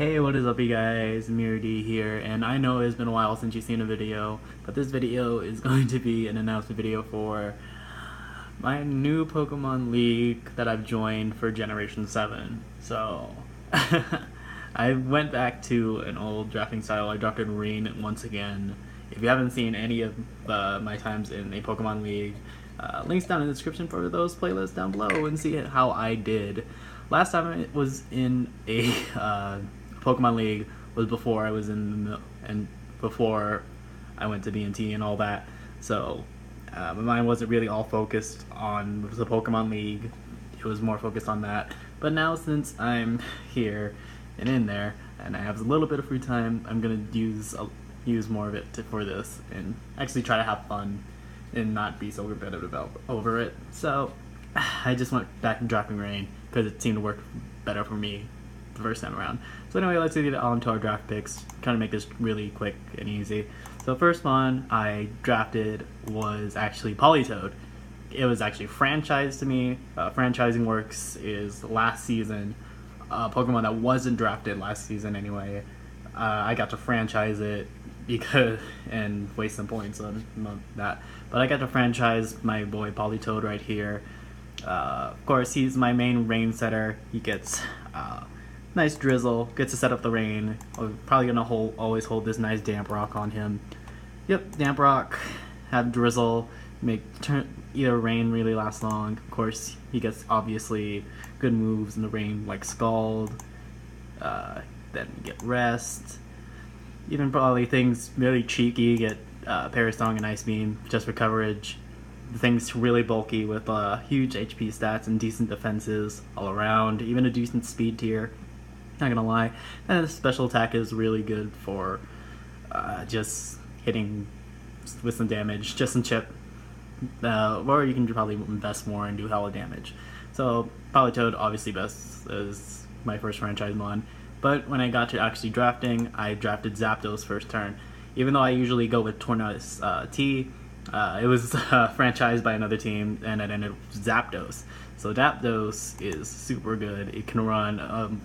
Hey, what is up you guys, MirorD here, and I know it's been a while since you've seen a video, but this video is going to be an announcement video for my new Pokemon League that I've joined for Generation 7. So, I went back to an old drafting style. I drafted Rain once again. If you haven't seen any of my times in a Pokemon League, links down in the description for those playlists down below and see how I did. Last time I was in a Pokemon League was before I was before I went to BNT and all that. So my mind wasn't really all focused on the Pokemon League. It was more focused on that. But now since I'm here and in there, and I have a little bit of free time, I'm gonna use more of it for this and actually try to have fun and not be so repetitive over it. So I just went back to drafting Rain because it seemed to work better for me the first time around. So anyway, let's get on to our draft picks. Trying to make this really quick and easy. So the first one I drafted was actually Politoed. It was actually franchised to me. Franchising works is last season. Pokemon that wasn't drafted last season anyway. I got to franchise it and waste some points on that. But I got to franchise my boy Politoed right here. Of course, he's my main rain setter. He gets nice drizzle, gets to set up the rain. I'm probably gonna always hold this nice damp rock on him. Yep, damp rock, have drizzle, either rain really lasts long. Of course, he gets obviously good moves in the rain like Scald. Then you get Rest. Even probably things really cheeky, get Parasong and Ice Beam just for coverage. The thing's really bulky with huge HP stats and decent defenses all around, even a decent speed tier, not gonna lie. And the special attack is really good for just hitting with some damage, just some chip. Or you can probably invest more and do hella damage. So Politoed obviously best is my first franchise mon. But when I got to actually drafting, I drafted Zapdos first turn. Even though I usually go with Tornadus T, it was franchised by another team, and it ended with Zapdos. So Zapdos is super good. It can run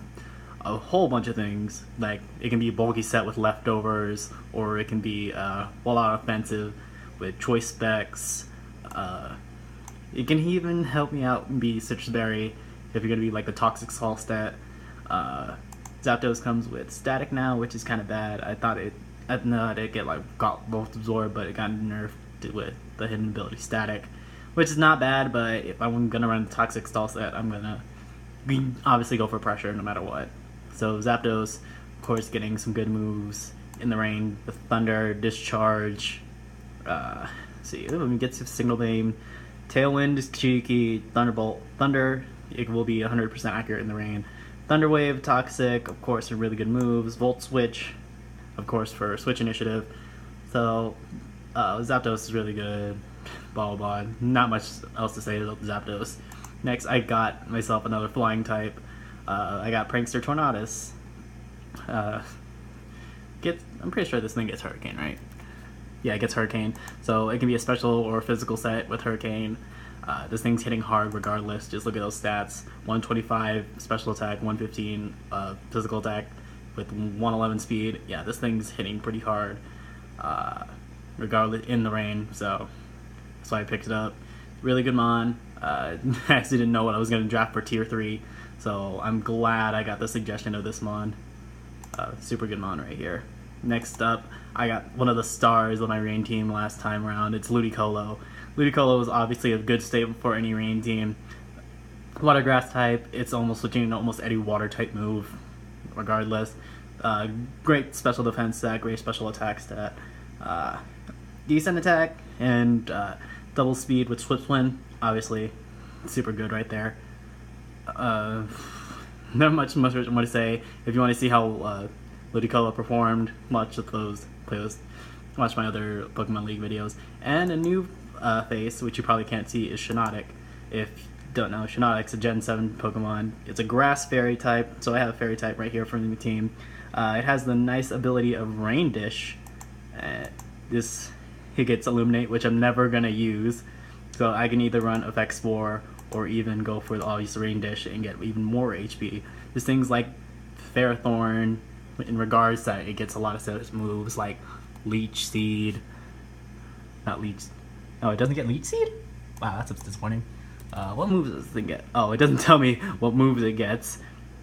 a whole bunch of things. Like, it can be a bulky set with leftovers, or it can be a lot offensive with choice specs. It can even help me out and be Citrus Berry if you're gonna be like the Toxic Salt stat. Zapdos comes with Static now, which is kind of bad. I thought it got both absorbed, but it got nerfed with the hidden ability Static, which is not bad. But if I'm gonna run the Toxic Stall set, I'm gonna obviously go for pressure no matter what. So Zapdos, of course, getting some good moves in the rain with Thunder, Discharge. See, it gets Signal Beam, Tailwind is cheeky, Thunderbolt, Thunder. It will be 100% accurate in the rain. Thunder Wave, Toxic, of course, are really good moves. Volt Switch, of course, for Switch Initiative. So Zapdos is really good. Blah blah blah. Not much else to say about Zapdos. Next, I got myself another flying type. I got Prankster Tornadus. I'm pretty sure this thing gets Hurricane, right? Yeah, it gets Hurricane. So it can be a special or physical set with Hurricane. This thing's hitting hard regardless. Just look at those stats. 125 special attack, 115 physical attack with 111 speed. Yeah, this thing's hitting pretty hard regardless in the rain. So that's why I picked it up. Really good mon. I actually didn't know what I was going to draft for tier 3. So I'm glad I got the suggestion of this mon. Super good mon right here. Next up, I got one of the stars of my rain team last time around. It's Ludicolo. Ludicolo is obviously a good staple for any rain team. Water grass type, it's almost switching into almost any water type move, regardless. Great special defense stat, great special attack stat. Decent attack, and double speed with Swift Wind, obviously super good right there. Not much more to say. If you want to see how Ludicolo performed, watch those playlists. Watch my other Pokemon League videos. And a new face, which you probably can't see, is Shiinotic. If you don't know, Shiinotic's a Gen 7 Pokemon. It's a Grass Fairy type, so I have a Fairy type right here from the team. It has the nice ability of Rain Dish. It gets Illuminate, which I'm never going to use. So I can either run Effect Spore or even go for the obvious Rain Dish and get even more HP. This thing's like Ferrothorn in regards that it gets a lot of such moves like Leech Seed. Not Leech. Oh, it doesn't get Leech Seed? Wow, that's disappointing. What moves does this thing get? Oh, it doesn't tell me what moves it gets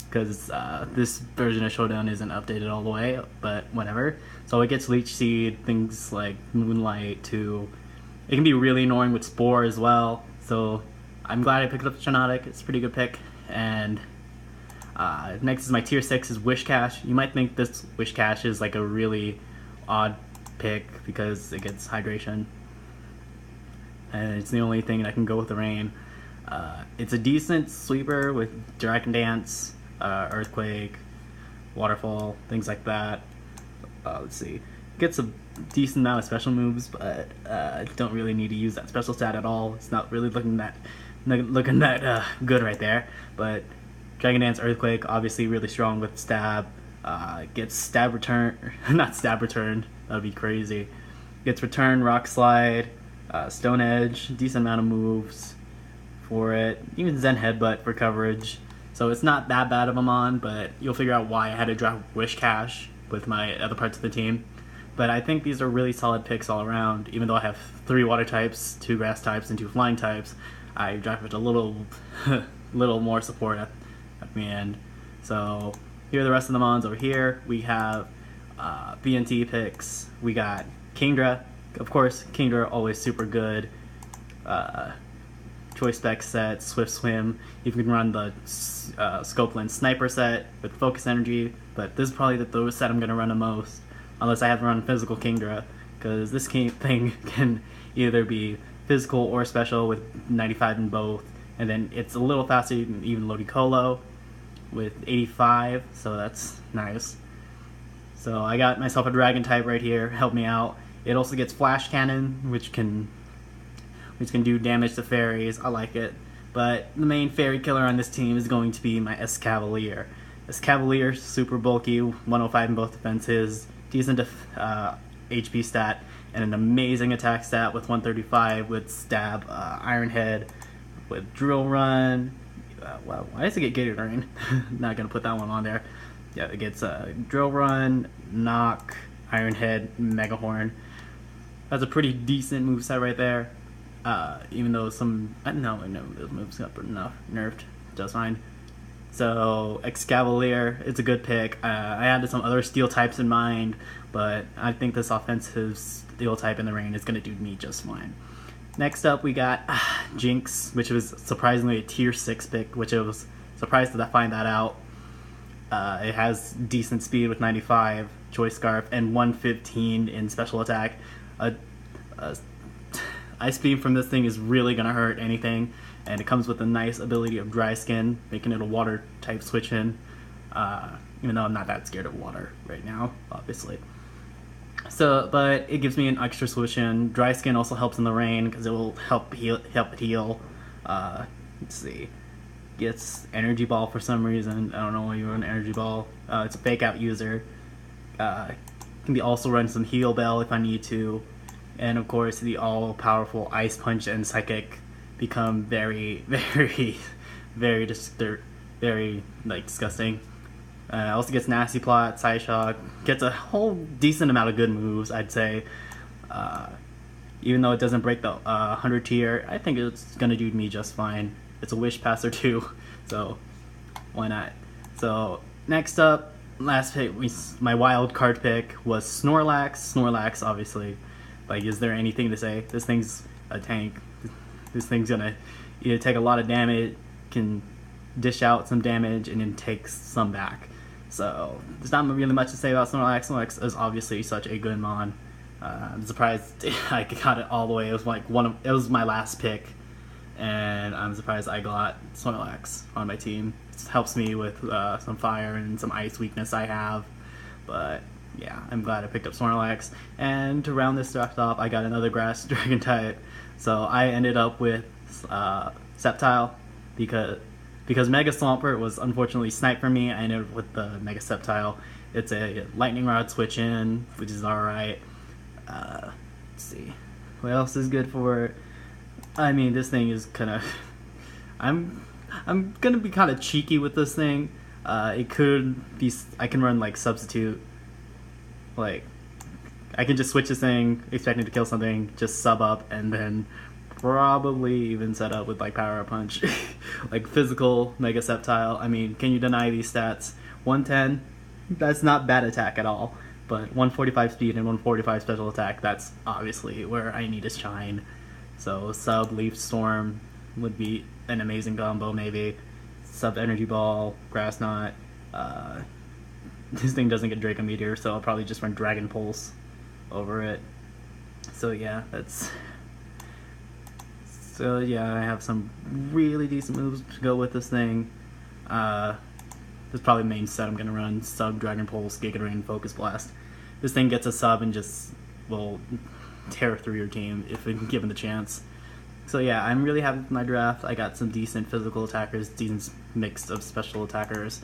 because this version of Showdown isn't updated all the way, but whatever. So it gets Leech Seed, things like Moonlight too. It can be really annoying with Spore as well, so I'm glad I picked up Shiinotic. It's a pretty good pick. And next is my tier 6 is Wishcash. You might think this Wishcash is like a really odd pick because it gets Hydration. And it's the only thing that can go with the rain. It's a decent sweeper with Dragon Dance, Earthquake, Waterfall, things like that. Let's see. Gets a decent amount of special moves, but don't really need to use that special stat at all. It's not really looking that good right there. But Dragon Dance, Earthquake, obviously really strong with Stab. Gets Stab Return, not Stab Return. That'd be crazy. Gets Return, Rock Slide, Stone Edge, decent amount of moves for it. Even Zen Headbutt for coverage. So it's not that bad of a mon, but you'll figure out why I had to drop Wishcash with my other parts of the team. But I think these are really solid picks all around. Even though I have 3 water types, 2 grass types, and 2 flying types, I dropped it a little more support at the end. So here are the rest of the mons over here. We have BNT picks. We got Kingdra. Of course, Kingdra always super good. Choice Spec set, Swift Swim. You can run the Scope Lens Sniper set with Focus Energy, but this is probably the set I'm going to run the most, unless I have to run Physical Kingdra, because this thing can either be physical or special with 95 in both, and then it's a little faster than even Ludicolo with 85, so that's nice. So I got myself a Dragon type right here, help me out. It also gets Flash Cannon, which can do damage to fairies. I like it. But the main fairy killer on this team is going to be my Escavalier. Escavalier, super bulky, 105 in both defenses, decent HP stat, and an amazing attack stat with 135 with Stab, Iron Head, with Drill Run. Wow, why does it get Gator Rain? Not going to put that one on there. Yeah, it gets Drill Run, Knock, Iron Head, Mega Horn. That's a pretty decent moveset right there. Even though some, no, those moves got nerfed just fine. So Escavalier, it's a good pick. I had some other steel types in mind, but I think this offensive steel type in the rain is going to do me just fine. Next up, we got Jinx, which was surprisingly a tier 6 pick, which I was surprised to find that out. It has decent speed with 95, Choice Scarf, and 115 in special attack. Ice Beam from this thing is really going to hurt anything, and it comes with a nice ability of Dry Skin, making it a water type switch in, even though I'm not that scared of water right now, obviously. So, but it gives me an extra switch in. Dry Skin also helps in the rain because it will help it heal. Let's see. Gets Energy Ball for some reason. I don't know why you run Energy Ball. It's a fake out user. Can be also run some Heal Bell if I need to. And of course, the all-powerful Ice Punch and Psychic become very disgusting. Also gets Nasty Plot, Psyshock, gets a whole decent amount of good moves, I'd say. Even though it doesn't break the 100 tier, I think it's gonna do me just fine. It's a Wish Passer too, so why not? So next up, last pick, my wild card pick was Snorlax. Snorlax, obviously. Like, is there anything to say? This thing's a tank. This thing's gonna either take a lot of damage, can dish out some damage, and then take some back. So there's not really much to say about Snorlax. Snorlax is obviously such a good mon. I'm surprised I got it all the way. It was like it was my last pick, and I'm surprised I got Snorlax on my team. It helps me with some fire and some ice weakness I have, but yeah, I'm glad I picked up Snorlax. And to round this draft off, I got another grass dragon type. So I ended up with Sceptile because Mega Swampert was unfortunately sniped for me. I ended up with the Mega Sceptile. It's a Lightning Rod switch in, which is alright. Let's see. What else is good for it? I mean, this thing is kind of... I'm gonna be kind of cheeky with this thing. It could be, I can run like substitute, like I can just switch this thing, expecting to kill something, just sub up, and then probably even set up with like Power Punch. Like physical, Mega Sceptile. I mean, can you deny these stats? 110, that's not bad attack at all. But 145 speed and 145 special attack, that's obviously where I need to shine. So sub Leaf Storm would be an amazing combo maybe. Sub Energy Ball, Grass Knot. This thing doesn't get Draco Meteor, so I'll probably just run Dragon Pulse over it. So yeah, that's... So yeah, I have some really decent moves to go with this thing. This is probably the main set I'm going to run. Sub, Dragon Pulse, Giga Drain, Focus Blast. This thing gets a sub and just will tear through your team if given the chance. So yeah, I'm really happy with my draft. I got some decent physical attackers, decent mix of special attackers.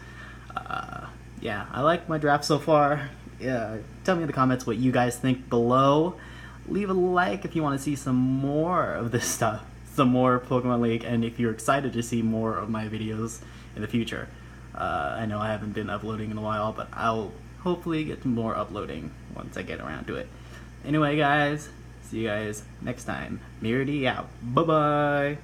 Yeah, I like my draft so far. Yeah, tell me in the comments what you guys think below. Leave a like if you want to see some more of this stuff, some more Pokemon League, and if you're excited to see more of my videos in the future. I know I haven't been uploading in a while, but I'll hopefully get more uploading once I get around to it. Anyway guys, see you guys next time. MirorD out. Bye bye!